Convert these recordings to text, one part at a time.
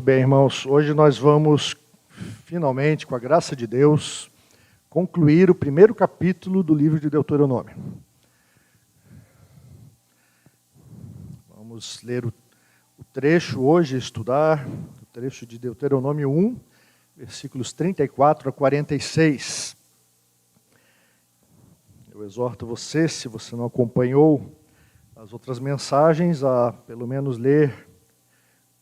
bem, irmãos. Hoje nós vamos, finalmente, com a graça de Deus, concluir o primeiro capítulo do livro de Deuteronômio. Vamos ler o trecho hoje, estudar o trecho de Deuteronômio 1, versículos 34 a 46. Eu exorto você, se você não acompanhou as outras mensagens, a pelo menos ler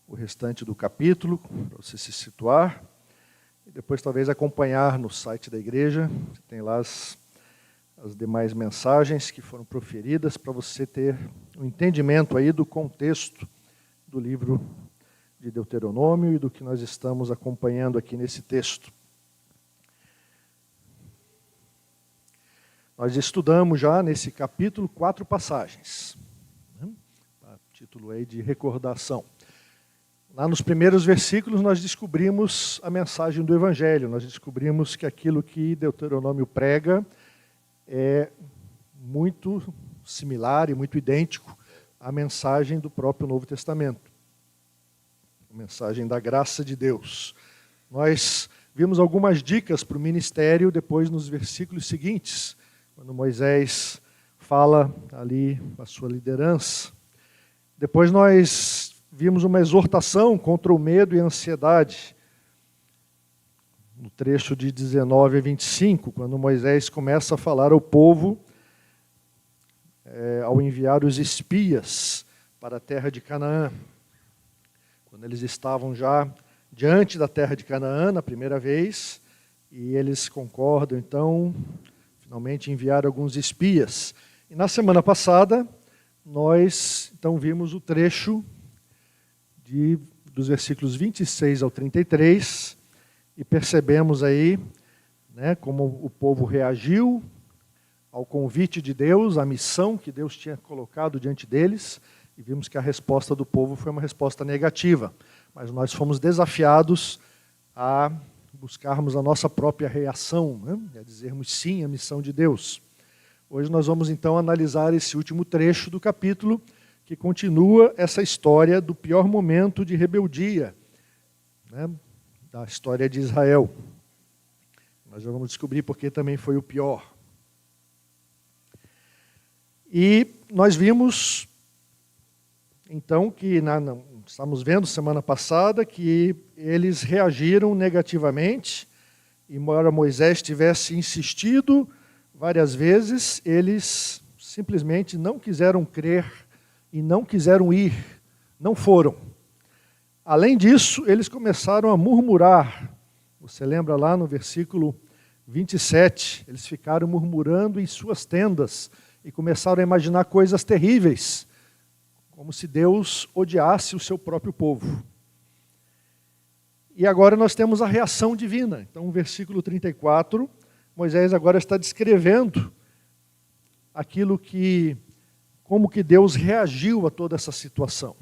o restante do capítulo, para você se situar, e depois talvez acompanhar no site da igreja, tem lá as demais mensagens que foram proferidas, para você ter um entendimento aí do contexto do livro de Deuteronômio e do que nós estamos acompanhando aqui nesse texto. Nós estudamos já nesse capítulo 4 passagens, título aí de recordação. Lá nos primeiros versículos nós descobrimos a mensagem do Evangelho, nós descobrimos que aquilo que Deuteronômio prega é muito similar e muito idêntico à mensagem do próprio Novo Testamento, a mensagem da graça de Deus. Nós vimos algumas dicas para o ministério depois nos versículos seguintes, quando Moisés fala ali a sua liderança. Depois nós vimos uma exortação contra o medo e a ansiedade, no trecho de 19 a 25, quando Moisés começa a falar ao povo, ao enviar os espias para a terra de Canaã. Quando eles estavam já diante da terra de Canaã, na primeira vez, e eles concordam, então, finalmente enviar alguns espias. E na semana passada, nós então vimos o trecho dos versículos 26 ao 33, e percebemos aí como o povo reagiu ao convite de Deus, à missão que Deus tinha colocado diante deles, e vimos que a resposta do povo foi uma resposta negativa, mas nós fomos desafiados a buscarmos a nossa própria reação, a dizermos sim à missão de Deus. Hoje nós vamos então analisar esse último trecho do capítulo, que continua essa história do pior momento de rebeldia, da história de Israel. Nós já vamos descobrir porque também foi o pior. E nós vimos, então, estamos vendo semana passada, que eles reagiram negativamente, embora Moisés tivesse insistido várias vezes, eles simplesmente não quiseram crer e não quiseram ir, não foram. Além disso, eles começaram a murmurar. Você lembra lá no versículo 27, eles ficaram murmurando em suas tendas e começaram a imaginar coisas terríveis, como se Deus odiasse o seu próprio povo. E agora nós temos a reação divina. Então, no versículo 34, Moisés agora está descrevendo como que Deus reagiu a toda essa situação.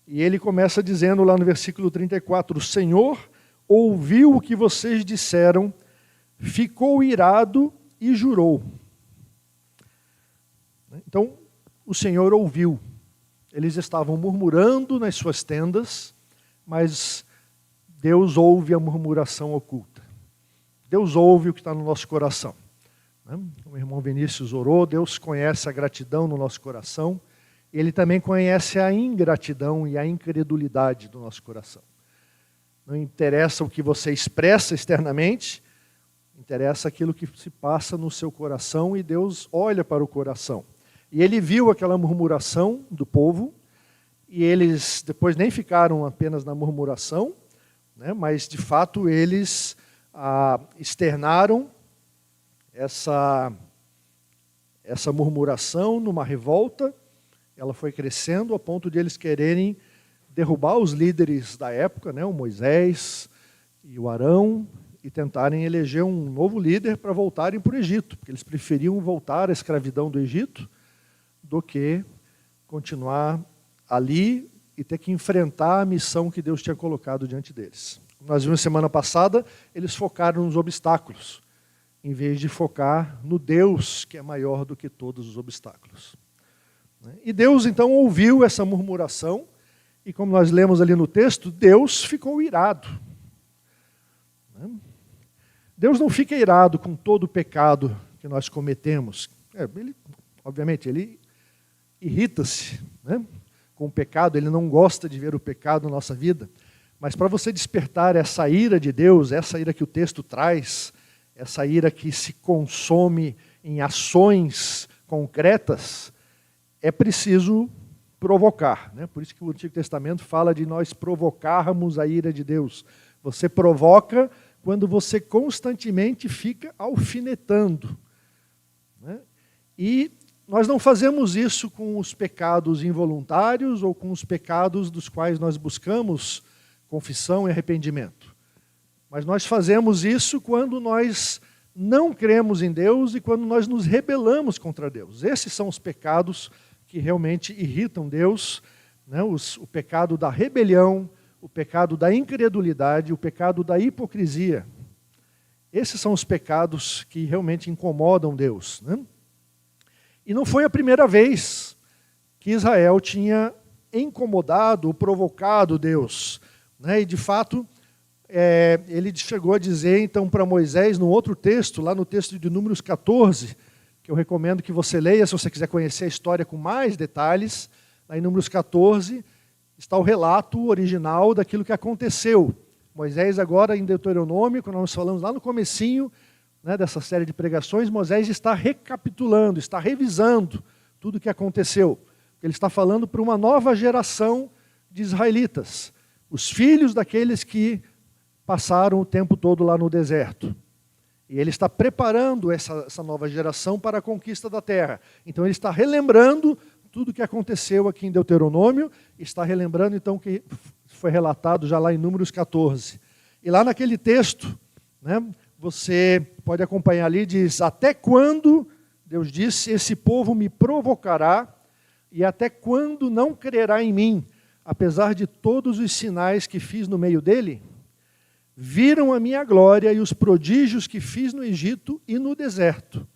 E ele começa dizendo lá no versículo 34, o Senhor ouviu o que vocês disseram, ficou irado e jurou. Então, o Senhor ouviu. Eles estavam murmurando nas suas tendas, mas Deus ouve a murmuração oculta. Deus ouve o que está no nosso coração. O irmão Vinícius orou, Deus conhece a gratidão no nosso coração, Ele também conhece a ingratidão e a incredulidade do nosso coração. Não interessa o que você expressa externamente, interessa aquilo que se passa no seu coração, e Deus olha para o coração. E Ele viu aquela murmuração do povo, e eles depois nem ficaram apenas na murmuração, mas de fato eles externaram essa murmuração numa revolta. Ela foi crescendo a ponto de eles quererem derrubar os líderes da época, o Moisés e o Arão, e tentarem eleger um novo líder para voltarem para o Egito, porque eles preferiam voltar à escravidão do Egito do que continuar ali e ter que enfrentar a missão que Deus tinha colocado diante deles. Nós vimos semana passada, eles focaram nos obstáculos, em vez de focar no Deus que é maior do que todos os obstáculos. E Deus então ouviu essa murmuração E como nós lemos ali no texto, Deus ficou irado. Deus não fica irado com todo o pecado que nós cometemos. Obviamente, ele irrita-se, né, com o pecado, ele não gosta de ver o pecado na nossa vida. Mas para você despertar essa ira de Deus, essa ira que o texto traz, essa ira que se consome em ações concretas, é preciso provocar, né? Por isso que o Antigo Testamento fala de nós provocarmos a ira de Deus. Você provoca quando você constantemente fica alfinetando, né? E nós não fazemos isso com os pecados involuntários ou com os pecados dos quais nós buscamos confissão e arrependimento. Mas nós fazemos isso quando nós não cremos em Deus e quando nós nos rebelamos contra Deus. Esses são os pecados que realmente irritam Deus, né? O pecado da rebelião, o pecado da incredulidade, o pecado da hipocrisia. Esses são os pecados que realmente incomodam Deus, né? E não foi a primeira vez que Israel tinha incomodado ou provocado Deus, né? E de fato, ele chegou a dizer então para Moisés, no outro texto, lá no texto de Números 14, que eu recomendo que você leia, se você quiser conhecer a história com mais detalhes, lá em Números 14, está o relato original daquilo que aconteceu. Moisés agora em Deuteronômio, quando nós falamos lá no comecinho, né, dessa série de pregações, Moisés está recapitulando, está revisando tudo o que aconteceu. Ele está falando para uma nova geração de israelitas, os filhos daqueles que passaram o tempo todo lá no deserto. E ele está preparando essa nova geração para a conquista da terra. Então ele está relembrando tudo o que aconteceu aqui em Deuteronômio, está relembrando então o que foi relatado já lá em Números 14. E lá naquele texto, né, você pode acompanhar ali, diz: até quando, Deus disse, esse povo me provocará, e até quando não crerá em mim, apesar de todos os sinais que fiz no meio dele? Viram a minha glória e os prodígios que fiz no Egito e no deserto,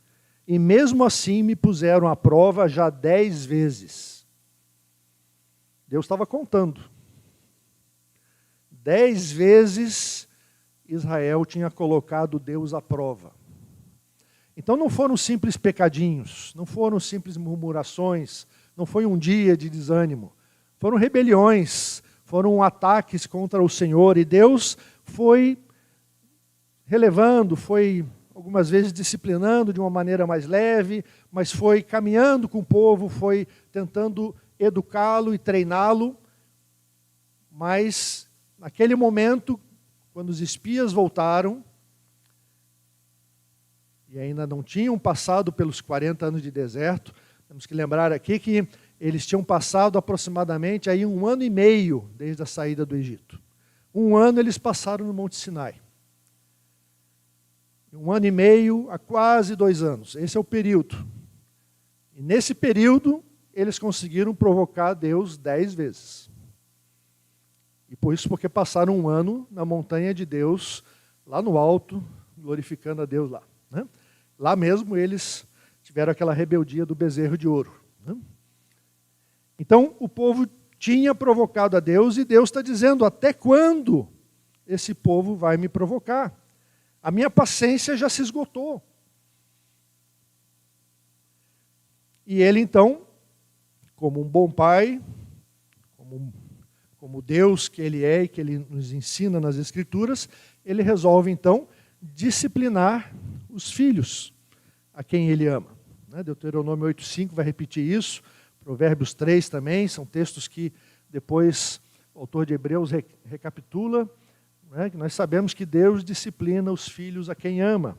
e mesmo assim me puseram à prova já 10 vezes. Deus estava contando. 10 vezes Israel tinha colocado Deus à prova. Então não foram simples pecadinhos, não foram simples murmurações, não foi um dia de desânimo. Foram rebeliões, foram ataques contra o Senhor, e Deus foi relevando, foi algumas vezes disciplinando de uma maneira mais leve, mas foi caminhando com o povo, foi tentando educá-lo e treiná-lo. Mas naquele momento, quando os espias voltaram, e ainda não tinham passado pelos 40 anos de deserto, temos que lembrar aqui que eles tinham passado aproximadamente aí 1 ano e meio desde a saída do Egito. 1 ano eles passaram no Monte Sinai. 1 ano e meio a quase 2 anos. Esse é o período. E nesse período, eles conseguiram provocar Deus 10 vezes. E por isso, porque passaram 1 ano na montanha de Deus, lá no alto, glorificando a Deus lá, né? Lá mesmo eles tiveram aquela rebeldia do bezerro de ouro, né? Então, o povo tinha provocado a Deus, e Deus está dizendo: até quando esse povo vai me provocar? A minha paciência já se esgotou. E ele então, como um bom pai, como Deus que ele é e que ele nos ensina nas Escrituras, ele resolve então disciplinar os filhos a quem ele ama. Deuteronômio 8,5 vai repetir isso. Provérbios 3 também, são textos que depois o autor de Hebreus recapitula, né, que nós sabemos que Deus disciplina os filhos a quem ama.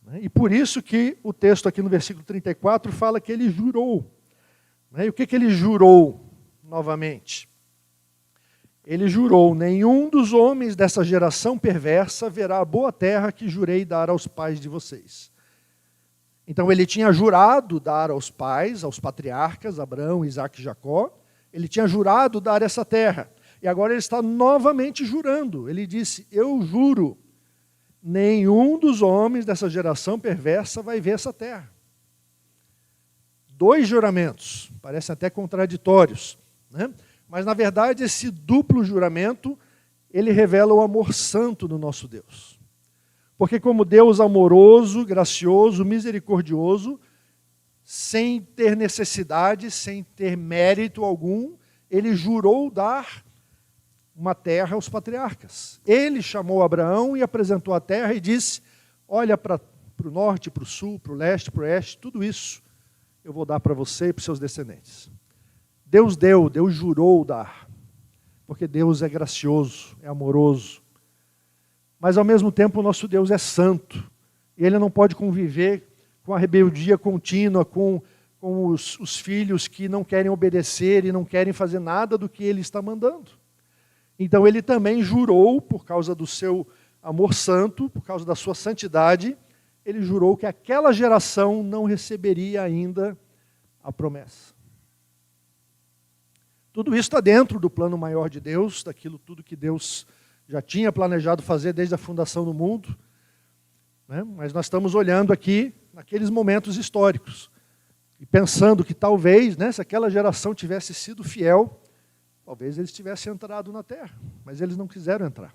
Né, e por isso que o texto aqui no versículo 34 fala que ele jurou. Né, e o que ele jurou novamente? Ele jurou: nenhum dos homens dessa geração perversa verá a boa terra que jurei dar aos pais de vocês. Então ele tinha jurado dar aos pais, aos patriarcas, Abraão, Isaque e Jacó, ele tinha jurado dar essa terra. E agora ele está novamente jurando. Ele disse: eu juro, nenhum dos homens dessa geração perversa vai ver essa terra. 2 juramentos, parecem até contraditórios, né? Mas, na verdade, esse duplo juramento, ele revela o amor santo do nosso Deus. Porque como Deus amoroso, gracioso, misericordioso, sem ter necessidade, sem ter mérito algum, ele jurou dar uma terra aos patriarcas. Ele chamou Abraão e apresentou a terra e disse, olha para o norte, para o sul, para o leste, para o oeste, tudo isso eu vou dar para você e para os seus descendentes. Deus deu, Deus jurou dar, porque Deus é gracioso, é amoroso. Mas ao mesmo tempo o nosso Deus é santo, e Ele não pode conviver com a rebeldia contínua, com os filhos que não querem obedecer e não querem fazer nada do que Ele está mandando. Então Ele também jurou, por causa do seu amor santo, por causa da sua santidade, Ele jurou que aquela geração não receberia ainda a promessa. Tudo isso está dentro do plano maior de Deus, daquilo tudo que Deus já tinha planejado fazer desde a fundação do mundo, né? Mas nós estamos olhando aqui naqueles momentos históricos e pensando que talvez, né, se aquela geração tivesse sido fiel, talvez eles tivessem entrado na terra, mas eles não quiseram entrar,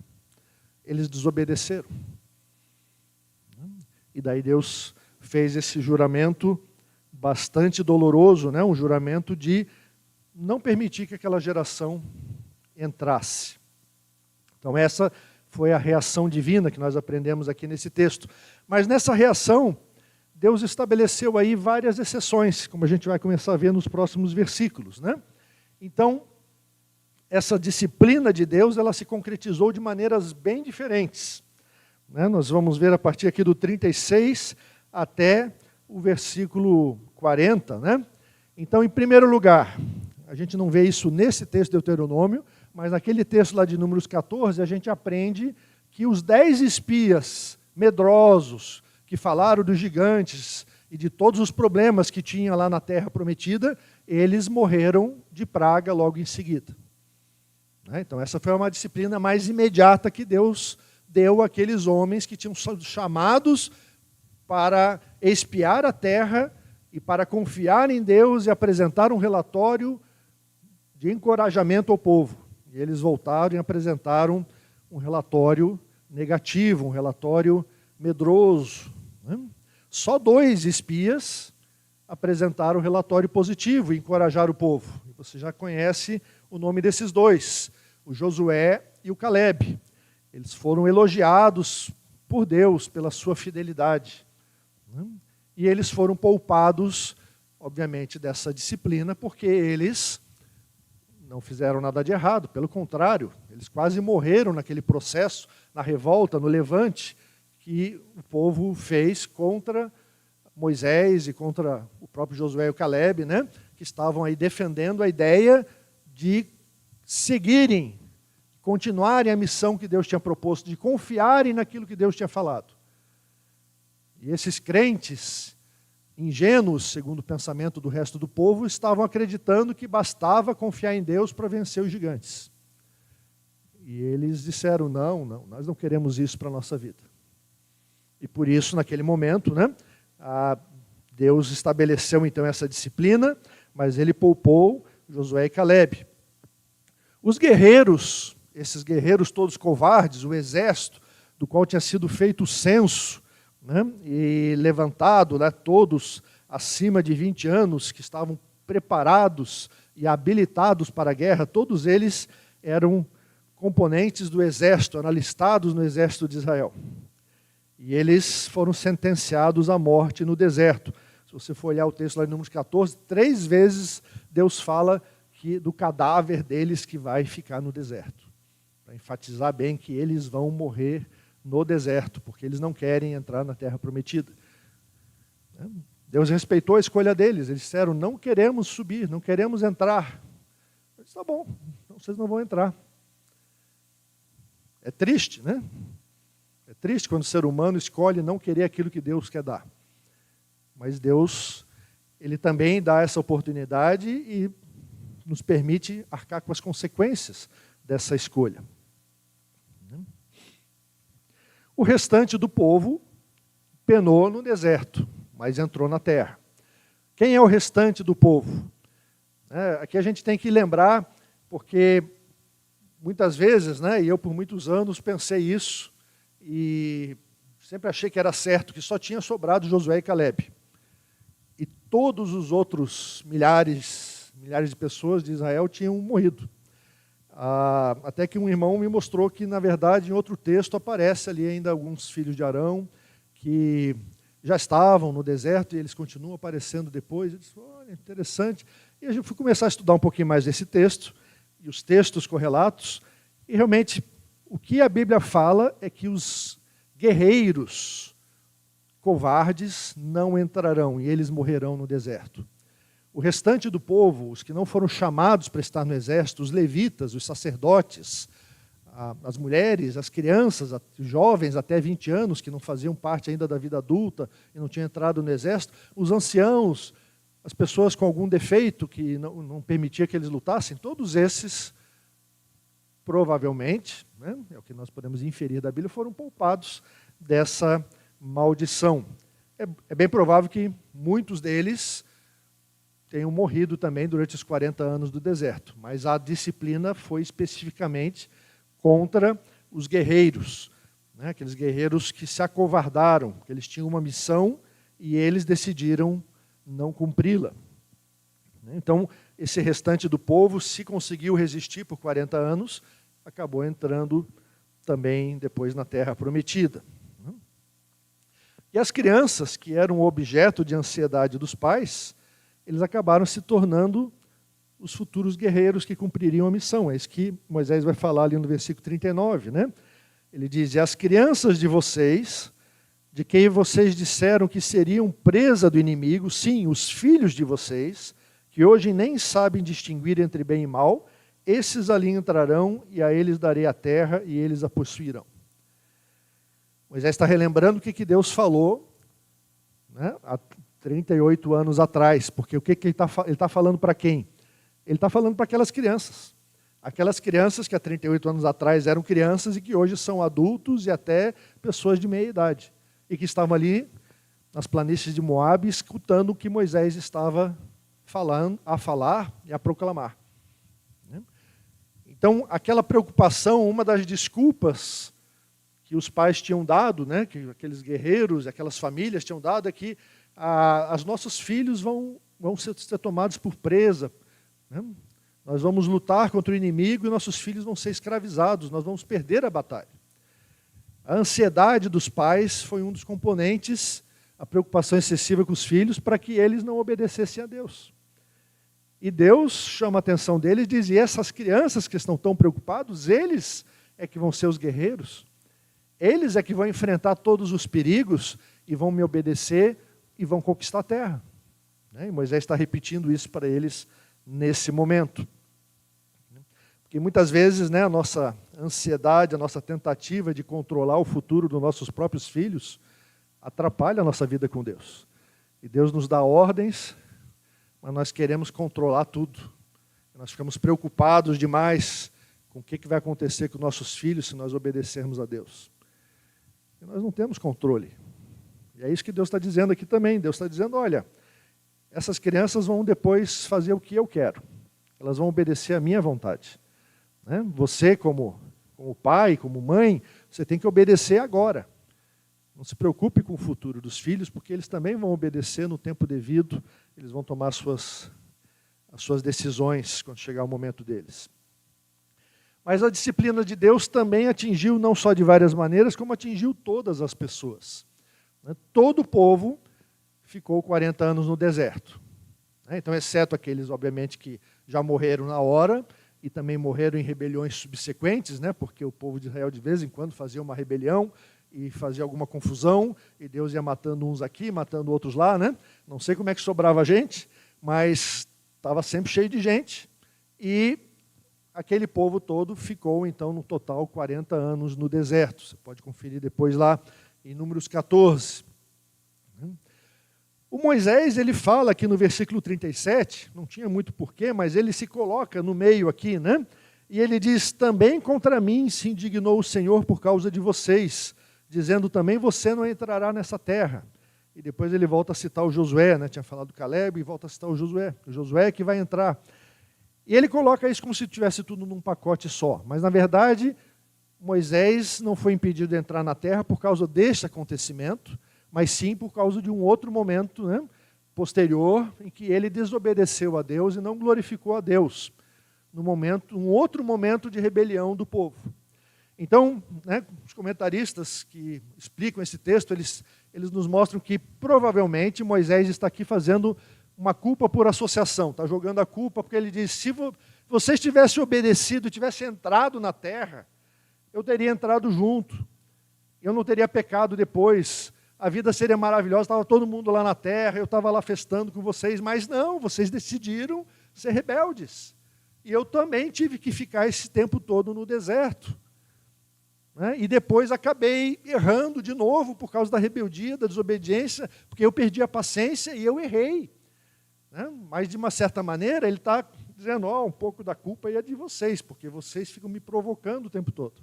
eles desobedeceram. E daí Deus fez esse juramento bastante doloroso, né, um juramento de não permitir que aquela geração entrasse. Então essa foi a reação divina que nós aprendemos aqui nesse texto. Mas nessa reação, Deus estabeleceu aí várias exceções, como a gente vai começar a ver nos próximos versículos, né? Então, essa disciplina de Deus, ela se concretizou de maneiras bem diferentes, né? Nós vamos ver a partir aqui do 36 até o versículo 40, né? Então, em primeiro lugar, a gente não vê isso nesse texto de Deuteronômio, mas naquele texto lá de Números 14, a gente aprende que os 10 espias medrosos, que falaram dos gigantes e de todos os problemas que tinha lá na terra prometida, eles morreram de praga logo em seguida. Então essa foi uma disciplina mais imediata que Deus deu àqueles homens que tinham sido chamados para espiar a terra e para confiar em Deus e apresentar um relatório de encorajamento ao povo. E eles voltaram e apresentaram um relatório negativo, um relatório medroso, né? Só 2 espias apresentaram um relatório positivo e encorajaram o povo. Você já conhece o nome desses 2, o Josué e o Calebe. Eles foram elogiados por Deus pela sua fidelidade, né? E eles foram poupados, obviamente, dessa disciplina, porque eles não fizeram nada de errado, pelo contrário, eles quase morreram naquele processo, na revolta, no levante, que o povo fez contra Moisés e contra o próprio Josué e o Calebe, né, que estavam aí defendendo a ideia de seguirem, continuarem a missão que Deus tinha proposto, de confiarem naquilo que Deus tinha falado. E esses crentes ingênuos, segundo o pensamento do resto do povo, estavam acreditando que bastava confiar em Deus para vencer os gigantes. E eles disseram, não, nós não queremos isso para a nossa vida. E por isso, naquele momento, né, Deus estabeleceu então essa disciplina, mas Ele poupou Josué e Calebe. Os guerreiros, esses guerreiros todos covardes, o exército, do qual tinha sido feito o censo, né, e levantado, né, todos acima de 20 anos, que estavam preparados e habilitados para a guerra, todos eles eram componentes do exército, eram alistados no exército de Israel. E eles foram sentenciados à morte no deserto. Se você for olhar o texto lá em Números 14, 3 vezes Deus fala do cadáver deles que vai ficar no deserto, para enfatizar bem que eles vão morrer no deserto, porque eles não querem entrar na terra prometida. Deus respeitou a escolha deles, eles disseram, não queremos subir, não queremos entrar. Eu disse, tá bom, então vocês não vão entrar. É triste, né? É triste quando o ser humano escolhe não querer aquilo que Deus quer dar. Mas Deus, Ele também dá essa oportunidade e nos permite arcar com as consequências dessa escolha. O restante do povo penou no deserto, mas entrou na terra. Quem é o restante do povo? Aqui a gente tem que lembrar porque muitas vezes, né, e eu por muitos anos pensei isso, e sempre achei que era certo, que só tinha sobrado Josué e Calebe. E todos os outros milhares de pessoas de Israel tinham morrido. Até que um irmão me mostrou que, na verdade, em outro texto aparece ali ainda alguns filhos de Arão que já estavam no deserto e eles continuam aparecendo depois. Eu disse, olha, interessante. E eu fui começar a estudar um pouquinho mais desse texto e os textos correlatos. E realmente, o que a Bíblia fala é que os guerreiros covardes não entrarão e eles morrerão no deserto. O restante do povo, os que não foram chamados para estar no exército, os levitas, os sacerdotes, as mulheres, as crianças, os jovens até 20 anos, que não faziam parte ainda da vida adulta e não tinham entrado no exército, os anciãos, as pessoas com algum defeito que não permitia que eles lutassem, todos esses, provavelmente, né, é o que nós podemos inferir da Bíblia, foram poupados dessa maldição. É bem provável que muitos deles tenham morrido também durante os 40 anos do deserto, mas a disciplina foi especificamente contra os guerreiros, né, aqueles guerreiros que se acovardaram, que eles tinham uma missão e eles decidiram não cumpri-la. Então, esse restante do povo, se conseguiu resistir por 40 anos, acabou entrando também depois na Terra Prometida. E as crianças, que eram objeto de ansiedade dos pais, eles acabaram se tornando os futuros guerreiros que cumpririam a missão. É isso que Moisés vai falar ali no versículo 39, né? Ele diz, e as crianças de vocês, de quem vocês disseram que seriam presa do inimigo, sim, os filhos de vocês, que hoje nem sabem distinguir entre bem e mal, esses ali entrarão e a eles darei a terra e eles a possuirão. Moisés está relembrando o que Deus falou, né, há 38 anos atrás, porque o que ele está falando para quem? Ele está falando para aquelas crianças que há 38 anos atrás eram crianças e que hoje são adultos e até pessoas de meia idade, e que estavam ali nas planícies de Moabe escutando o que Moisés estava a falar e a proclamar. Então, aquela preocupação, uma das desculpas que os pais tinham dado, né, que aqueles guerreiros, aquelas famílias tinham dado, é que os nossos filhos vão ser tomados por presa, né? Nós vamos lutar contra o inimigo e nossos filhos vão ser escravizados, nós vamos perder a batalha. A ansiedade dos pais foi um dos componentes, a preocupação excessiva com os filhos, para que eles não obedecessem a Deus. E Deus chama a atenção deles e diz, e essas crianças que estão tão preocupados, eles é que vão ser os guerreiros, eles é que vão enfrentar todos os perigos e vão me obedecer e vão conquistar a terra. E Moisés está repetindo isso para eles nesse momento. Porque muitas vezes, né, a nossa ansiedade, a nossa tentativa de controlar o futuro dos nossos próprios filhos atrapalha a nossa vida com Deus. E Deus nos dá ordens, mas nós queremos controlar tudo. Nós ficamos preocupados demais com o que vai acontecer com nossos filhos se nós obedecermos a Deus. E nós não temos controle. E é isso que Deus está dizendo aqui também. Deus está dizendo, olha, essas crianças vão depois fazer o que eu quero. Elas vão obedecer à minha vontade. Né? Você, como pai, como mãe, você tem que obedecer agora. Não se preocupe com o futuro dos filhos, porque eles também vão obedecer no tempo devido. Eles vão tomar as suas decisões quando chegar o momento deles. Mas a disciplina de Deus também atingiu não só de várias maneiras, como atingiu todas as pessoas. Todo o povo ficou 40 anos no deserto. Então, exceto aqueles, obviamente, que já morreram na hora e também morreram em rebeliões subsequentes, né? Porque o povo de Israel, de vez em quando, fazia uma rebelião e fazia alguma confusão, e Deus ia matando uns aqui, matando outros lá, né? Não sei como é que sobrava gente, mas estava sempre cheio de gente. E aquele povo todo ficou, então, no total, 40 anos no deserto. Você pode conferir depois lá em Números 14. O Moisés, ele fala aqui no versículo 37, não tinha muito porquê, mas ele se coloca no meio aqui, né? E ele diz, também contra mim se indignou o Senhor por causa de vocês, dizendo também, você não entrará nessa terra. E depois ele volta a citar o Josué, né? Tinha falado do Calebe e volta a citar o Josué que vai entrar. E ele coloca isso como se tivesse tudo num pacote só. Mas, na verdade, Moisés não foi impedido de entrar na terra por causa deste acontecimento, mas sim por causa de um outro momento, né, posterior, em que ele desobedeceu a Deus e não glorificou a Deus, um outro momento de rebelião do povo. Então, né, os comentaristas que explicam esse texto, eles nos mostram que provavelmente Moisés está aqui fazendo uma culpa por associação, está jogando a culpa, porque ele diz, se vocês tivessem obedecido, tivessem entrado na terra, eu teria entrado junto, eu não teria pecado depois, a vida seria maravilhosa, estava todo mundo lá na terra, eu estava lá festando com vocês, mas não, vocês decidiram ser rebeldes. E eu também tive que ficar esse tempo todo no deserto. Né? E depois acabei errando de novo por causa da rebeldia, da desobediência, porque eu perdi a paciência e eu errei. Né? Mas, de uma certa maneira, ele está dizendo, um pouco da culpa é de vocês, porque vocês ficam me provocando o tempo todo.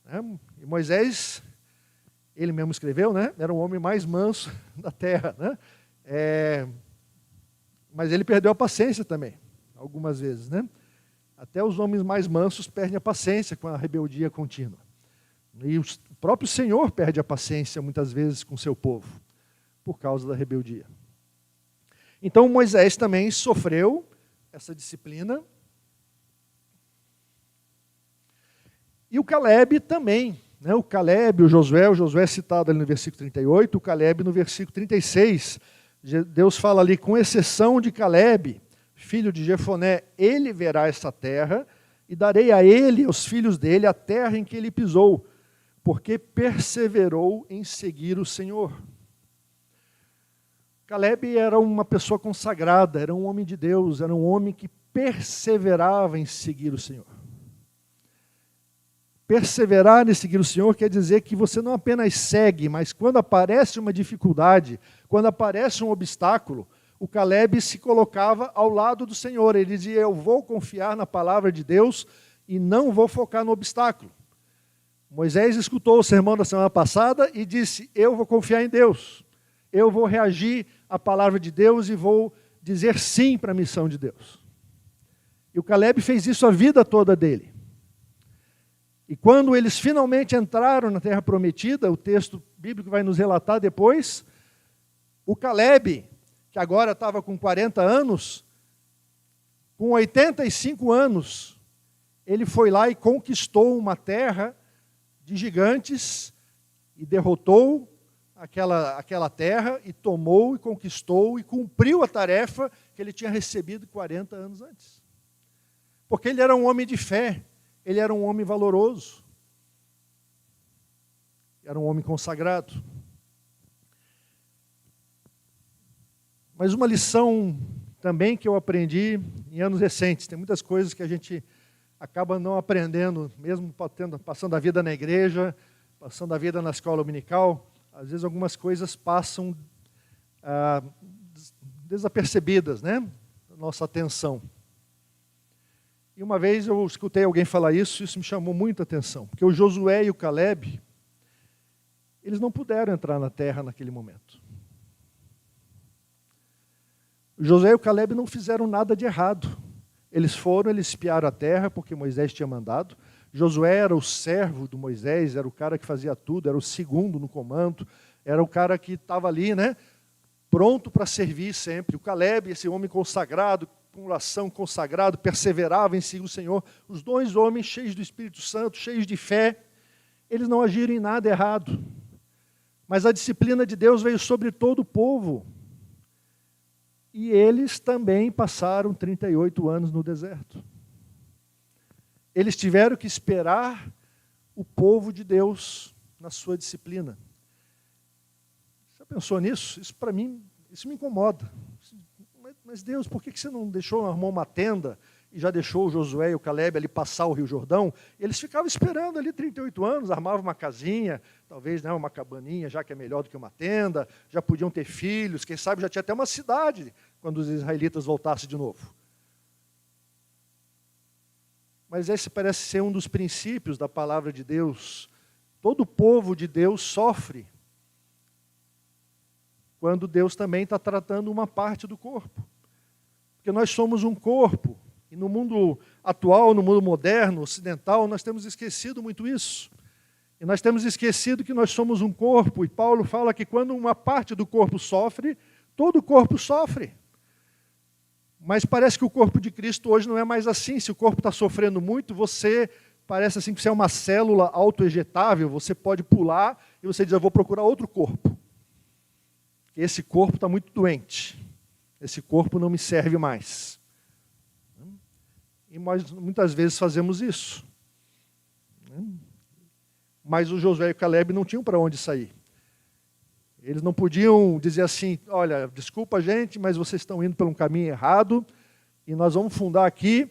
Né? E Moisés, ele mesmo escreveu, né? Era o homem mais manso da terra. Né? Mas ele perdeu a paciência também, algumas vezes. Né? Até os homens mais mansos perdem a paciência com a rebeldia contínua. E o próprio Senhor perde a paciência muitas vezes com o seu povo, por causa da rebeldia. Então Moisés também sofreu essa disciplina. E o Caleb também. Né? O Caleb, o Josué é citado ali no versículo 38, o Caleb no versículo 36. Deus fala ali, com exceção de Caleb, filho de Jefoné, ele verá essa terra, e darei a ele e aos filhos dele a terra em que ele pisou, porque perseverou em seguir o Senhor. Caleb era uma pessoa consagrada, era um homem de Deus, era um homem que perseverava em seguir o Senhor. Perseverar em seguir o Senhor quer dizer que você não apenas segue, mas quando aparece uma dificuldade, quando aparece um obstáculo, o Caleb se colocava ao lado do Senhor. Ele dizia, eu vou confiar na palavra de Deus e não vou focar no obstáculo. Moisés escutou o sermão da semana passada e disse, eu vou confiar em Deus. Eu vou reagir à palavra de Deus e vou dizer sim para a missão de Deus. E o Caleb fez isso a vida toda dele. E quando eles finalmente entraram na terra prometida, o texto bíblico vai nos relatar depois, o Caleb, que agora estava com 40 anos, com 85 anos, ele foi lá e conquistou uma terra de gigantes e derrotou aquela terra e tomou e conquistou e cumpriu a tarefa que ele tinha recebido 40 anos antes. Porque ele era um homem de fé, ele era um homem valoroso, era um homem consagrado. Mas uma lição também que eu aprendi em anos recentes, tem muitas coisas que a gente acaba não aprendendo, mesmo passando a vida na igreja, passando a vida na escola dominical, às vezes algumas coisas passam desapercebidas, né? Nossa atenção. E uma vez eu escutei alguém falar isso me chamou muita atenção, porque o Josué e o Caleb, eles não puderam entrar na terra naquele momento. O Josué e o Caleb não fizeram nada de errado. Eles espiaram a terra, porque Moisés tinha mandado. Josué era o servo do Moisés, era o cara que fazia tudo, era o segundo no comando, era o cara que estava ali, né, pronto para servir sempre. O Caleb, esse homem consagrado, com oração consagrado, perseverava em seguir o Senhor. Os dois homens cheios do Espírito Santo, cheios de fé, eles não agiram em nada errado. Mas a disciplina de Deus veio sobre todo o povo. E eles também passaram 38 anos no deserto. Eles tiveram que esperar o povo de Deus na sua disciplina. Você pensou nisso? Isso para mim, isso me incomoda. Mas Deus, por que você não armou uma tenda e já deixou o Josué e o Caleb ali passar o Rio Jordão? Eles ficavam esperando ali 38 anos, armavam uma casinha, talvez, né, uma cabaninha, já que é melhor do que uma tenda, já podiam ter filhos, quem sabe já tinha até uma cidade quando os israelitas voltassem de novo. Mas esse parece ser um dos princípios da palavra de Deus. Todo o povo de Deus sofre quando Deus também está tratando uma parte do corpo. Porque nós somos um corpo, E no mundo atual, no mundo moderno, ocidental, nós temos esquecido muito isso. E nós temos esquecido que nós somos um corpo, e Paulo fala que quando uma parte do corpo sofre, todo o corpo sofre. Mas parece que o corpo de Cristo hoje não é mais assim. Se o corpo está sofrendo muito, você parece assim que você é uma célula autoejetável, você pode pular e você diz, eu vou procurar outro corpo. Esse corpo está muito doente. Esse corpo não me serve mais. E nós muitas vezes fazemos isso. Mas o Josué e o Caleb não tinham para onde sair. Eles não podiam dizer assim, olha, desculpa gente, mas vocês estão indo por um caminho errado e nós vamos fundar aqui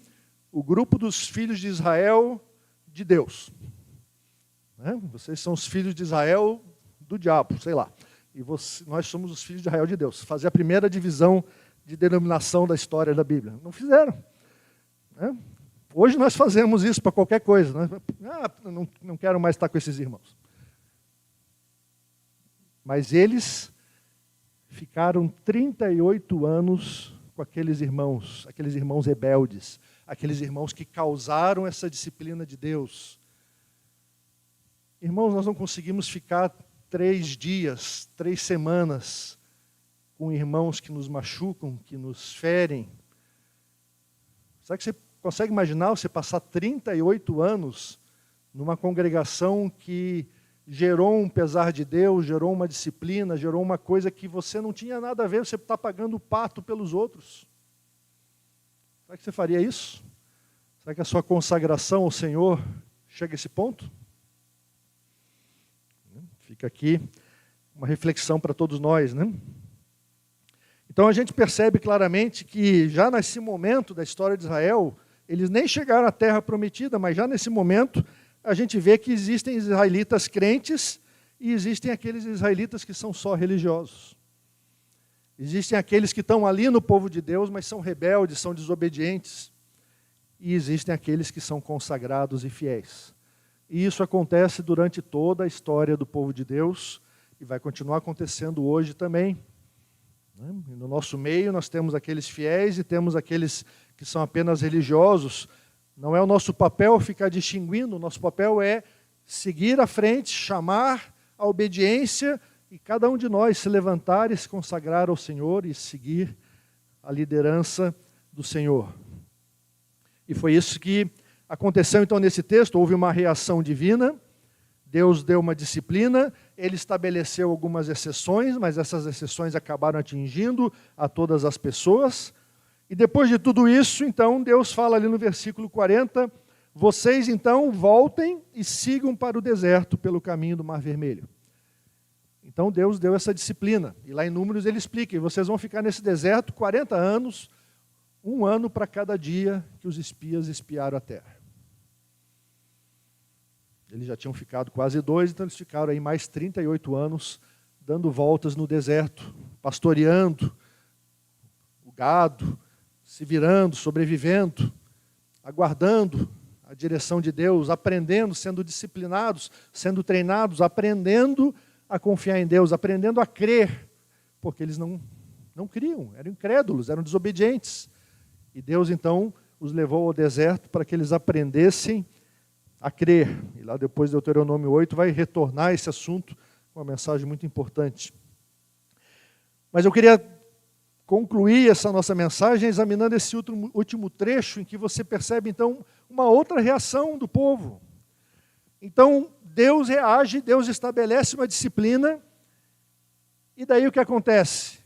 o grupo dos filhos de Israel de Deus. Vocês são os filhos de Israel do diabo, sei lá. E nós somos os filhos de Israel de Deus. Fazer a primeira divisão de denominação da história da Bíblia. Não fizeram. Hoje nós fazemos isso para qualquer coisa. Não quero mais estar com esses irmãos. Mas eles ficaram 38 anos com aqueles irmãos rebeldes, aqueles irmãos que causaram essa disciplina de Deus. Irmãos, nós não conseguimos ficar 3 dias, 3 semanas com irmãos que nos machucam, que nos ferem. Será que você consegue imaginar você passar 38 anos numa congregação que gerou um pesar de Deus, gerou uma disciplina, gerou uma coisa que você não tinha nada a ver, você está pagando o pato pelos outros? Será que você faria isso? Será que a sua consagração ao Senhor chega a esse ponto? Fica aqui uma reflexão para todos nós, né? Então a gente percebe claramente que já nesse momento da história de Israel, eles nem chegaram à terra prometida, mas já nesse momento a gente vê que existem israelitas crentes e existem aqueles israelitas que são só religiosos. Existem aqueles que estão ali no povo de Deus, mas são rebeldes, são desobedientes. E existem aqueles que são consagrados e fiéis. E isso acontece durante toda a história do povo de Deus e vai continuar acontecendo hoje também. No nosso meio nós temos aqueles fiéis e temos aqueles que são apenas religiosos. Não é o nosso papel ficar distinguindo, o nosso papel é seguir à frente, chamar a obediência e cada um de nós se levantar e se consagrar ao Senhor e seguir a liderança do Senhor. E foi isso que aconteceu então nesse texto, houve uma reação divina, Deus deu uma disciplina, Ele estabeleceu algumas exceções, mas essas exceções acabaram atingindo a todas as pessoas. E depois de tudo isso, então, Deus fala ali no versículo 40, vocês então voltem e sigam para o deserto pelo caminho do Mar Vermelho. Então Deus deu essa disciplina. E lá em Números ele explica, vocês vão ficar nesse deserto 40 anos, 1 ano para cada dia que os espias espiaram a terra. Eles já tinham ficado quase 2, então eles ficaram aí mais 38 anos dando voltas no deserto, pastoreando o gado, se virando, sobrevivendo, aguardando a direção de Deus, aprendendo, sendo disciplinados, sendo treinados, aprendendo a confiar em Deus, aprendendo a crer, porque eles não criam, eram incrédulos, eram desobedientes. E Deus então os levou ao deserto para que eles aprendessem a crer. E lá depois de Deuteronômio 8 vai retornar esse assunto, uma mensagem muito importante. Mas eu queria concluir essa nossa mensagem examinando esse último trecho em que você percebe então uma outra reação do povo. Então Deus reage, Deus estabelece uma disciplina e daí o que acontece?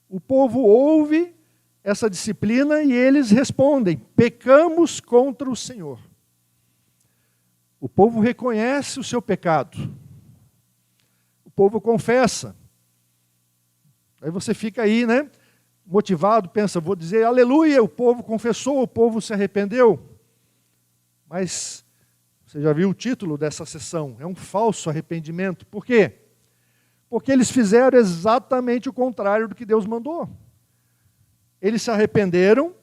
O povo ouve essa disciplina e eles respondem, pecamos contra o Senhor. O povo reconhece o seu pecado. O povo confessa. Aí você fica aí, né? Motivado, pensa, vou dizer aleluia, o povo confessou, o povo se arrependeu. Mas você já viu o título dessa sessão? É um falso arrependimento. Por quê? Porque eles fizeram exatamente o contrário do que Deus mandou. Eles se arrependeram,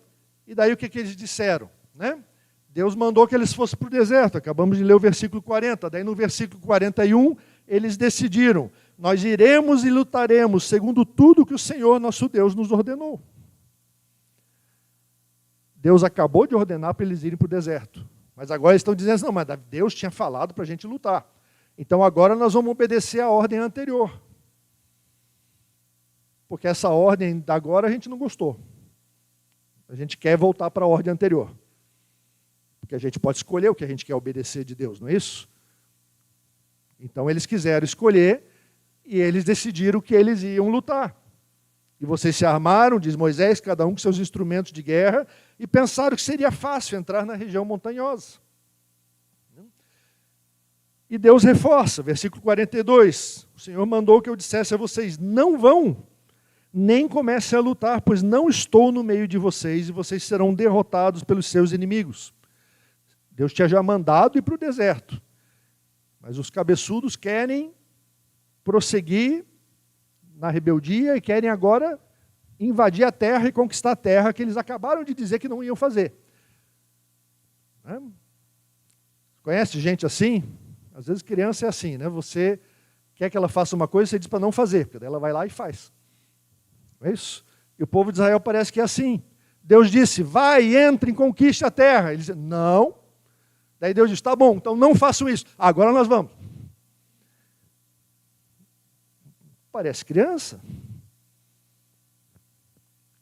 e daí o que eles disseram? Né? Deus mandou que eles fossem para o deserto, acabamos de ler o versículo 40, daí no versículo 41, eles decidiram, nós iremos e lutaremos segundo tudo que o Senhor nosso Deus nos ordenou. Deus acabou de ordenar para eles irem para o deserto. Mas agora eles estão dizendo assim, não, mas Deus tinha falado para a gente lutar. Então agora nós vamos obedecer a ordem anterior. Porque essa ordem da agora a gente não gostou. A gente quer voltar para a ordem anterior. Porque a gente pode escolher o que a gente quer obedecer de Deus, não é isso? Então eles quiseram escolher e eles decidiram que eles iam lutar. E vocês se armaram, diz Moisés, cada um com seus instrumentos de guerra, e pensaram que seria fácil entrar na região montanhosa. E Deus reforça, versículo 42, o Senhor mandou que eu dissesse a vocês, não vão, nem comecem a lutar, pois não estou no meio de vocês, e vocês serão derrotados pelos seus inimigos. Deus tinha já mandado ir para o deserto, mas os cabeçudos querem prosseguir na rebeldia e querem agora invadir a terra e conquistar a terra que eles acabaram de dizer que não iam fazer. Conhece gente assim? Às vezes criança é assim, né? Você quer que ela faça uma coisa, você diz para não fazer, porque daí ela vai lá e faz. Não é isso? E o povo de Israel parece que é assim. Deus disse, vai, entre e conquiste a terra. Eles dizem, não. Daí Deus diz, tá bom, então não façam isso. Agora nós vamos. Parece criança.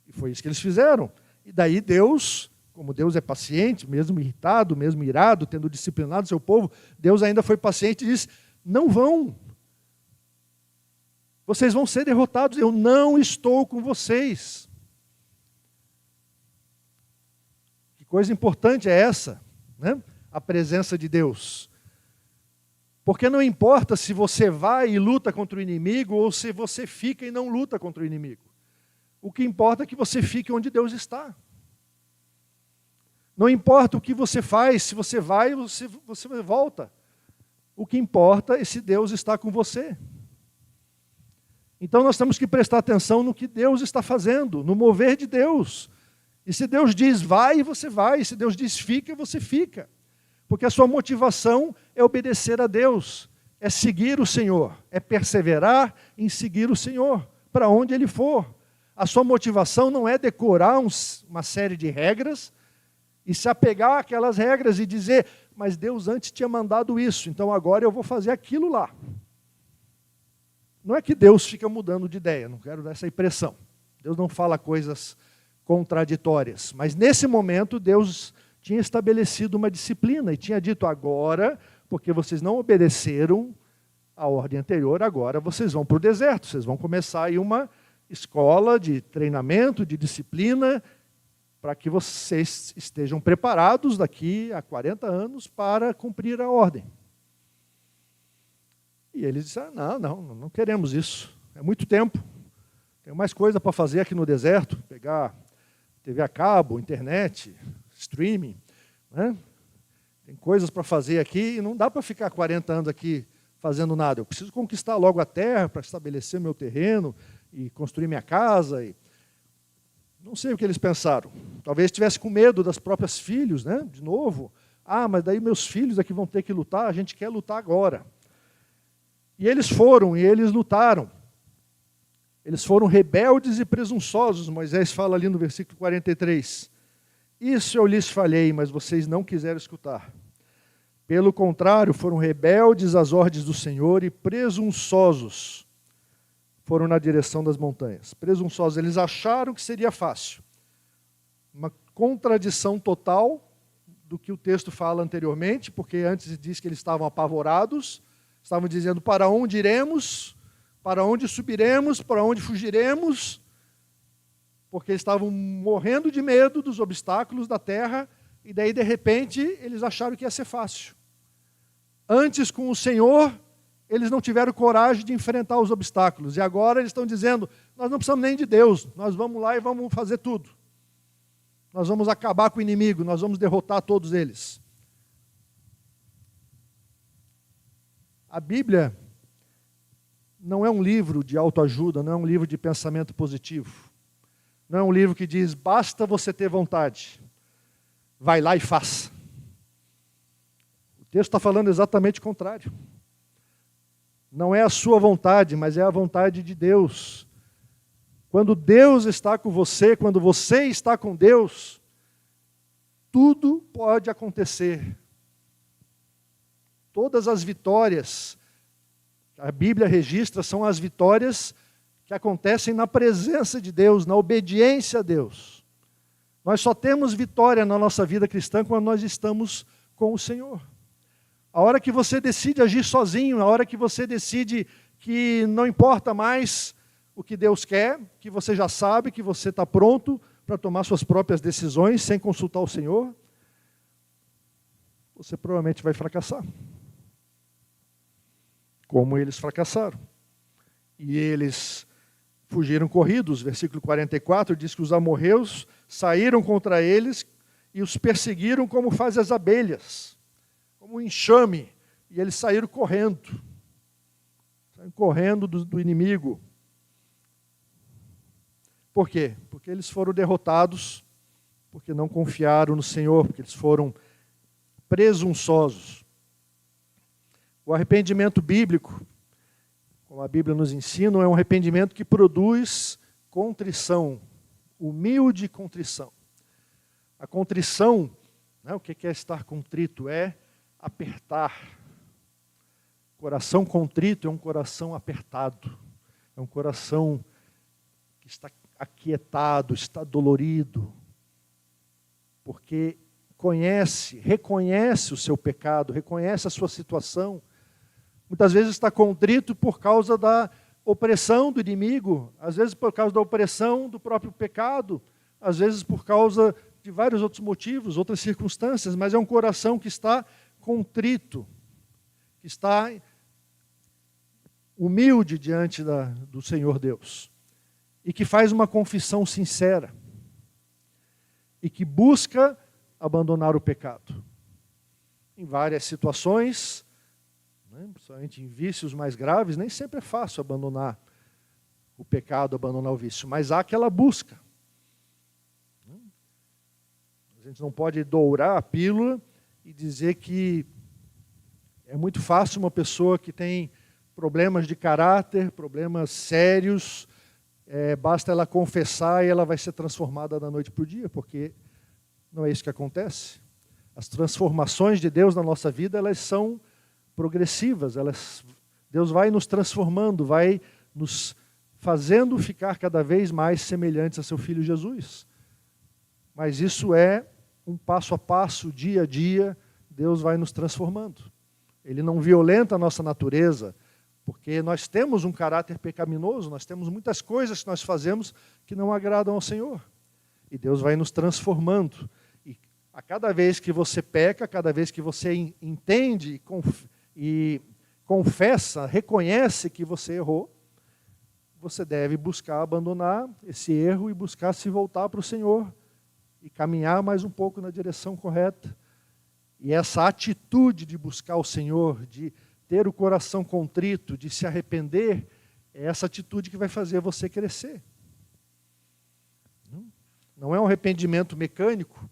E foi isso que eles fizeram. E daí Deus, como Deus é paciente, mesmo irritado, mesmo irado, tendo disciplinado seu povo, Deus ainda foi paciente e disse, não vão. Vocês vão ser derrotados, eu não estou com vocês. Que coisa importante é essa, né? A presença de Deus. Porque não importa se você vai e luta contra o inimigo ou se você fica e não luta contra o inimigo. O que importa é que você fique onde Deus está. Não importa o que você faz, se você vai, você volta. O que importa é se Deus está com você. Então nós temos que prestar atenção no que Deus está fazendo, no mover de Deus. E se Deus diz vai, você vai. E se Deus diz fica, você fica. Porque a sua motivação é obedecer a Deus, é seguir o Senhor, é perseverar em seguir o Senhor, para onde Ele for. A sua motivação não é decorar uma série de regras e se apegar àquelas regras e dizer, mas Deus antes tinha mandado isso, então agora eu vou fazer aquilo lá. Não é que Deus fica mudando de ideia, não quero dar essa impressão. Deus não fala coisas contraditórias, mas nesse momento Deus tinha estabelecido uma disciplina e tinha dito agora, porque vocês não obedeceram à ordem anterior, agora vocês vão para o deserto, vocês vão começar aí uma escola de treinamento, de disciplina, para que vocês estejam preparados daqui a 40 anos para cumprir a ordem. E eles disseram, não queremos isso, é muito tempo, tem mais coisa para fazer aqui no deserto, pegar TV a cabo, internet, streaming, né? Tem coisas para fazer aqui e não dá para ficar 40 anos aqui fazendo nada. Eu preciso conquistar logo a terra para estabelecer meu terreno e construir minha casa. E não sei o que eles pensaram. Talvez estivesse com medo das próprias filhos, né? De novo. Mas daí meus filhos aqui vão ter que lutar, a gente quer lutar agora. E eles foram e eles lutaram. Eles foram rebeldes e presunçosos, Moisés fala ali no versículo 43. Isso eu lhes falei, mas vocês não quiseram escutar. Pelo contrário, foram rebeldes às ordens do Senhor e presunçosos foram na direção das montanhas. Presunçosos, eles acharam que seria fácil. Uma contradição total do que o texto fala anteriormente, porque antes diz que eles estavam apavorados, estavam dizendo para onde iremos, para onde subiremos, para onde fugiremos, porque eles estavam morrendo de medo dos obstáculos da terra, e daí, de repente, eles acharam que ia ser fácil. Antes, com o Senhor, eles não tiveram coragem de enfrentar os obstáculos, e agora eles estão dizendo, nós não precisamos nem de Deus, nós vamos lá e vamos fazer tudo. Nós vamos acabar com o inimigo, nós vamos derrotar todos eles. A Bíblia não é um livro de autoajuda, não é um livro de pensamento positivo. Não é um livro que diz, basta você ter vontade. Vai lá e faça. O texto está falando exatamente o contrário. Não é a sua vontade, mas é a vontade de Deus. Quando Deus está com você, quando você está com Deus, tudo pode acontecer. Todas as vitórias que a Bíblia registra são as vitórias que acontecem na presença de Deus, na obediência a Deus. Nós só temos vitória na nossa vida cristã quando nós estamos com o Senhor. A hora que você decide agir sozinho, a hora que você decide que não importa mais o que Deus quer, que você já sabe, que você está pronto para tomar suas próprias decisões sem consultar o Senhor, você provavelmente vai fracassar. Como eles fracassaram. E eles fugiram corridos. Versículo 44 diz que os amorreus saíram contra eles e os perseguiram como fazem as abelhas, como um enxame, e eles saíram correndo. Saíram correndo do inimigo. Por quê? Porque eles foram derrotados, porque não confiaram no Senhor, porque eles foram presunçosos. O arrependimento bíblico, como a Bíblia nos ensina, é um arrependimento que produz contrição, humilde contrição. A contrição, né, o que é estar contrito? É apertar. Coração contrito é um coração apertado, é um coração que está aquietado, está dolorido, porque reconhece o seu pecado, reconhece a sua situação. Muitas vezes está contrito por causa da opressão do inimigo, às vezes por causa da opressão do próprio pecado, às vezes por causa de vários outros motivos, outras circunstâncias, mas é um coração que está contrito, que está humilde diante do Senhor Deus, e que faz uma confissão sincera, e que busca abandonar o pecado. Em várias situações, principalmente em vícios mais graves, nem sempre é fácil abandonar o pecado, abandonar o vício, mas há aquela busca. A gente não pode dourar a pílula e dizer que é muito fácil uma pessoa que tem problemas de caráter, problemas sérios, basta ela confessar e ela vai ser transformada da noite para o dia, porque não é isso que acontece. As transformações de Deus na nossa vida, elas são progressivas, Deus vai nos transformando, vai nos fazendo ficar cada vez mais semelhantes a seu Filho Jesus. Mas isso é um passo a passo, dia a dia, Deus vai nos transformando. Ele não violenta a nossa natureza, porque nós temos um caráter pecaminoso, nós temos muitas coisas que nós fazemos que não agradam ao Senhor. E Deus vai nos transformando. E a cada vez que você peca, cada vez que você entende e confessa, reconhece que você errou, você deve buscar abandonar esse erro e buscar se voltar para o Senhor e caminhar mais um pouco na direção correta. E essa atitude de buscar o Senhor, de ter o coração contrito, de se arrepender, é essa atitude que vai fazer você crescer. Não é um arrependimento mecânico,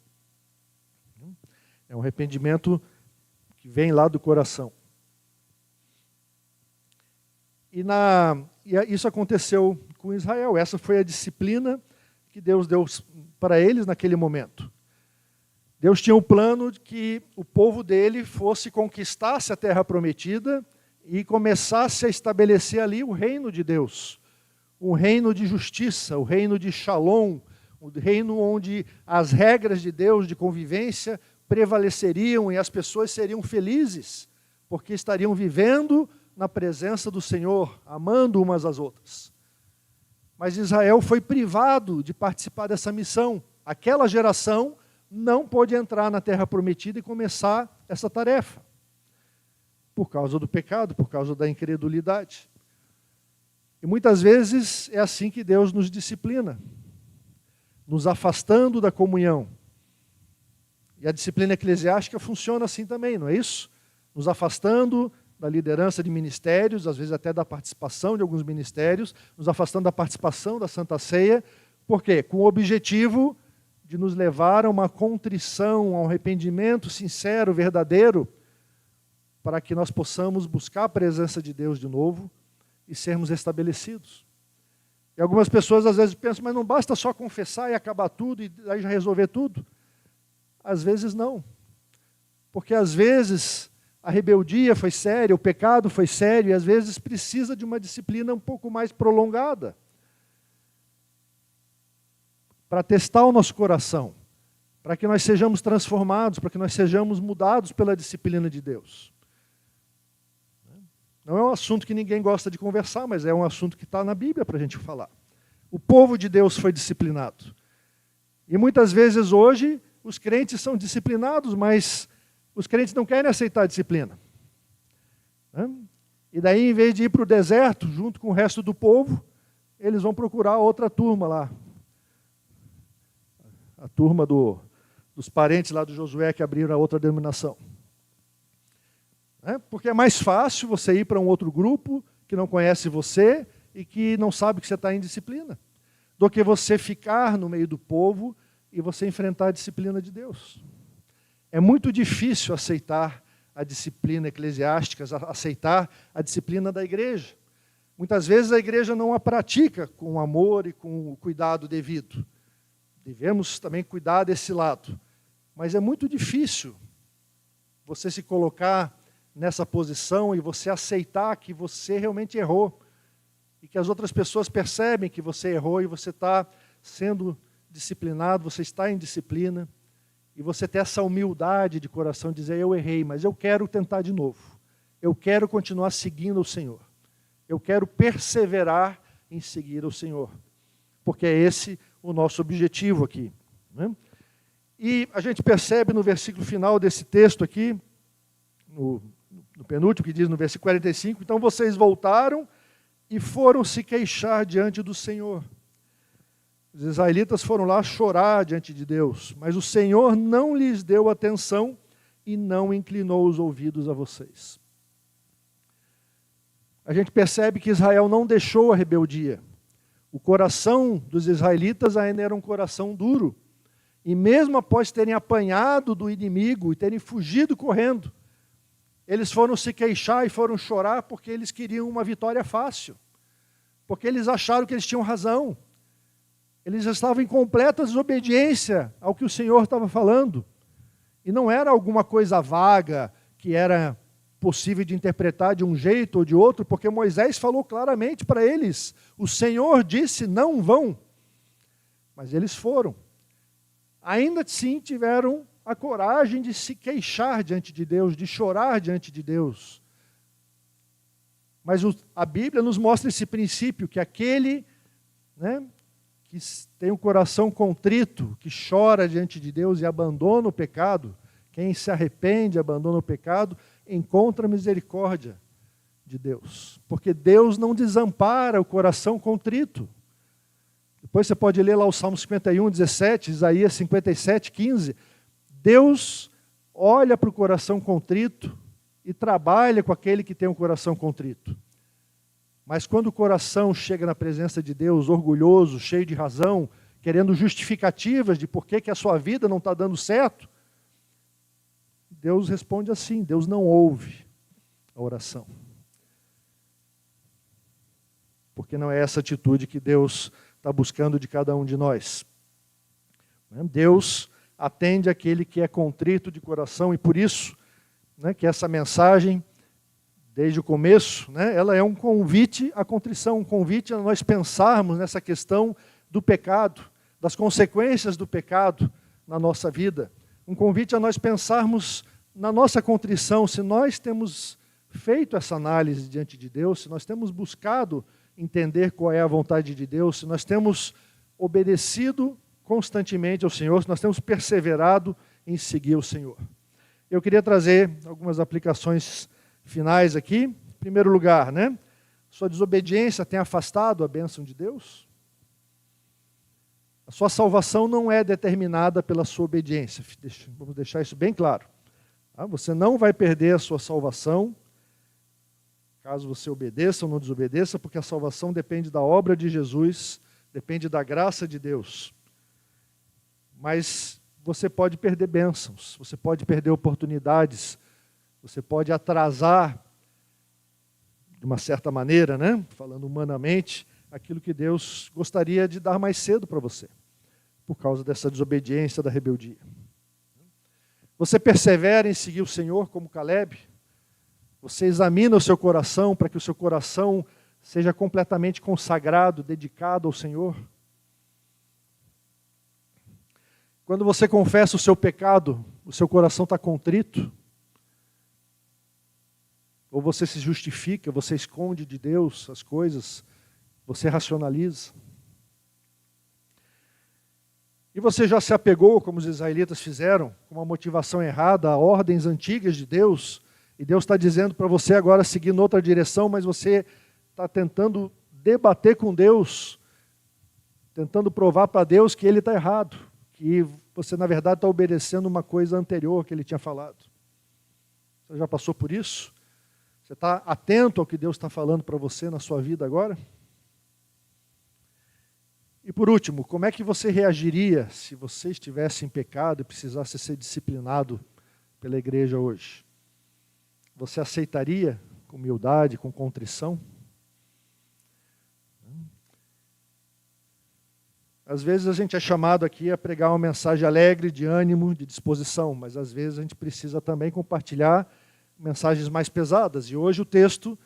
é um arrependimento que vem lá do coração. E isso aconteceu com Israel. Essa foi a disciplina que Deus deu para eles naquele momento. Deus tinha um plano de que o povo dele conquistasse a terra prometida e começasse a estabelecer ali o reino de Deus. Um reino de justiça, o reino de Shalom, o reino onde as regras de Deus de convivência prevaleceriam e as pessoas seriam felizes, porque estariam vivendo na presença do Senhor, amando umas às outras. Mas Israel foi privado de participar dessa missão. Aquela geração não pôde entrar na terra prometida e começar essa tarefa, por causa do pecado, por causa da incredulidade. E muitas vezes é assim que Deus nos disciplina, nos afastando da comunhão. E a disciplina eclesiástica funciona assim também, não é isso? Nos afastando da liderança de ministérios, às vezes até da participação de alguns ministérios, nos afastando da participação da Santa Ceia. Por quê? Com o objetivo de nos levar a uma contrição, a um arrependimento sincero, verdadeiro, para que nós possamos buscar a presença de Deus de novo e sermos estabelecidos. E algumas pessoas às vezes pensam, mas não basta só confessar e acabar tudo e aí já resolver tudo. Às vezes não. Porque às vezes a rebeldia foi séria, o pecado foi sério, e às vezes precisa de uma disciplina um pouco mais prolongada para testar o nosso coração, para que nós sejamos transformados, para que nós sejamos mudados pela disciplina de Deus. Não é um assunto que ninguém gosta de conversar, mas é um assunto que está na Bíblia para a gente falar. O povo de Deus foi disciplinado. E muitas vezes hoje os crentes são disciplinados, mas os crentes não querem aceitar a disciplina. E daí, em vez de ir para o deserto, junto com o resto do povo, eles vão procurar outra turma lá. A turma dos parentes lá do Josué que abriram a outra denominação. Porque é mais fácil você ir para um outro grupo que não conhece você e que não sabe que você está em disciplina, do que você ficar no meio do povo e você enfrentar a disciplina de Deus. É muito difícil aceitar a disciplina eclesiástica, aceitar a disciplina da igreja. Muitas vezes a igreja não a pratica com amor e com o cuidado devido. Devemos também cuidar desse lado. Mas é muito difícil você se colocar nessa posição e você aceitar que você realmente errou. E que as outras pessoas percebem que você errou e você está sendo disciplinado, você está em disciplina. E você ter essa humildade de coração, dizer, eu errei, mas eu quero tentar de novo. Eu quero continuar seguindo o Senhor. Eu quero perseverar em seguir o Senhor. Porque é esse o nosso objetivo aqui. E a gente percebe no versículo final desse texto aqui, no penúltimo, que diz no versículo 45, então vocês voltaram e foram se queixar diante do Senhor. Os israelitas foram lá chorar diante de Deus, mas o Senhor não lhes deu atenção e não inclinou os ouvidos a vocês. A gente percebe que Israel não deixou a rebeldia. O coração dos israelitas ainda era um coração duro. E mesmo após terem apanhado do inimigo e terem fugido correndo, eles foram se queixar e foram chorar porque eles queriam uma vitória fácil. Porque eles acharam que eles tinham razão. Eles estavam em completa desobediência ao que o Senhor estava falando. E não era alguma coisa vaga que era possível de interpretar de um jeito ou de outro, porque Moisés falou claramente para eles, o Senhor disse, não vão. Mas eles foram. Ainda assim tiveram a coragem de se queixar diante de Deus, de chorar diante de Deus. Mas a Bíblia nos mostra esse princípio, que aquele, que tem o coração contrito, que chora diante de Deus e abandona o pecado, quem se arrepende e abandona o pecado, encontra a misericórdia de Deus. Porque Deus não desampara o coração contrito. Depois você pode ler lá o Salmo 51, 17, Isaías 57, 15. Deus olha para o coração contrito e trabalha com aquele que tem um coração contrito. Mas quando o coração chega na presença de Deus, orgulhoso, cheio de razão, querendo justificativas de por que a sua vida não está dando certo, Deus responde assim, Deus não ouve a oração. Porque não é essa atitude que Deus está buscando de cada um de nós. Deus atende aquele que é contrito de coração e por isso que essa mensagem, desde o começo, ela é um convite à contrição, um convite a nós pensarmos nessa questão do pecado, das consequências do pecado na nossa vida. Um convite a nós pensarmos na nossa contrição, se nós temos feito essa análise diante de Deus, se nós temos buscado entender qual é a vontade de Deus, se nós temos obedecido constantemente ao Senhor, se nós temos perseverado em seguir o Senhor. Eu queria trazer algumas aplicações finais aqui. Em primeiro lugar, sua desobediência tem afastado a bênção de Deus? A sua salvação não é determinada pela sua obediência. Vamos deixar isso bem claro. Você não vai perder a sua salvação, caso você obedeça ou não desobedeça, porque a salvação depende da obra de Jesus, depende da graça de Deus. Mas você pode perder bênçãos, você pode perder oportunidades, você pode atrasar, de uma certa maneira, falando humanamente, aquilo que Deus gostaria de dar mais cedo para você, por causa dessa desobediência, da rebeldia. Você persevera em seguir o Senhor como Caleb? Você examina o seu coração para que o seu coração seja completamente consagrado, dedicado ao Senhor? Quando você confessa o seu pecado, o seu coração está contrito? Ou você se justifica, você esconde de Deus as coisas, você racionaliza? E você já se apegou, como os israelitas fizeram, com uma motivação errada, a ordens antigas de Deus, e Deus está dizendo para você agora seguir em outra direção, mas você está tentando debater com Deus, tentando provar para Deus que Ele está errado, que você, na verdade, está obedecendo uma coisa anterior que Ele tinha falado. Você já passou por isso? Você está atento ao que Deus está falando para você na sua vida agora? E por último, como é que você reagiria se você estivesse em pecado e precisasse ser disciplinado pela igreja hoje? Você aceitaria com humildade, com contrição? Às vezes a gente é chamado aqui a pregar uma mensagem alegre, de ânimo, de disposição, mas às vezes a gente precisa também compartilhar mensagens mais pesadas. E hoje o texto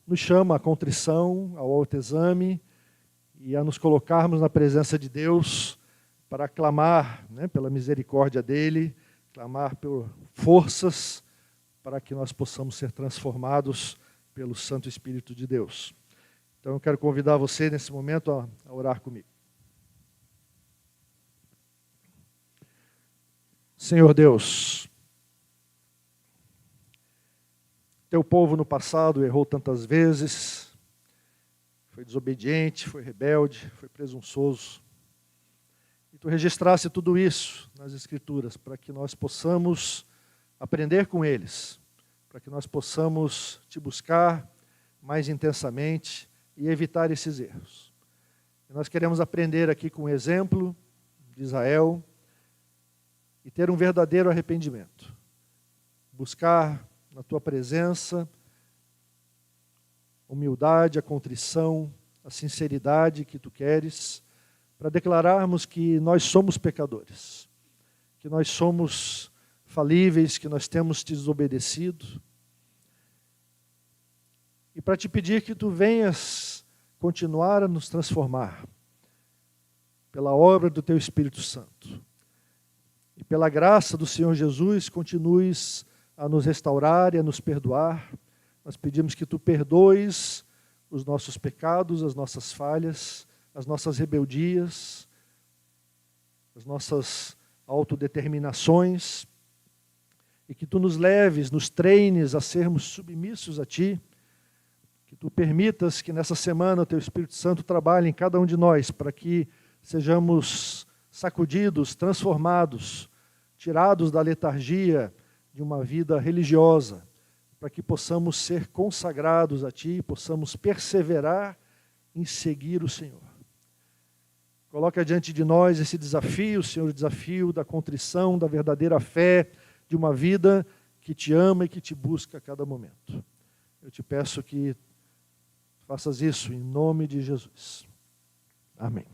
nos chama à contrição, ao autoexame e a nos colocarmos na presença de Deus para clamar, pela misericórdia dEle, clamar por forças para que nós possamos ser transformados pelo Santo Espírito de Deus. Então eu quero convidar você nesse momento a orar comigo. Senhor Deus, teu povo no passado errou tantas vezes, foi desobediente, foi rebelde, foi presunçoso. E tu registraste tudo isso nas Escrituras para que nós possamos aprender com eles, para que nós possamos te buscar mais intensamente e evitar esses erros. E nós queremos aprender aqui com o exemplo de Israel e ter um verdadeiro arrependimento. Buscar na tua presença a humildade, a contrição, a sinceridade que tu queres, para declararmos que nós somos pecadores, que nós somos falíveis, que nós temos te desobedecido, e para te pedir que tu venhas continuar a nos transformar pela obra do teu Espírito Santo. E pela graça do Senhor Jesus, continues a nos restaurar e a nos perdoar. Nós pedimos que tu perdoes os nossos pecados, as nossas falhas, as nossas rebeldias, as nossas autodeterminações, e que tu nos leves, nos treines a sermos submissos a ti, que tu permitas que nessa semana o teu Espírito Santo trabalhe em cada um de nós, para que sejamos sacudidos, transformados, tirados da letargia de uma vida religiosa, para que possamos ser consagrados a Ti, possamos perseverar em seguir o Senhor. Coloca diante de nós esse desafio, Senhor, o desafio da contrição, da verdadeira fé, de uma vida que Te ama e que Te busca a cada momento. Eu Te peço que faças isso em nome de Jesus. Amém.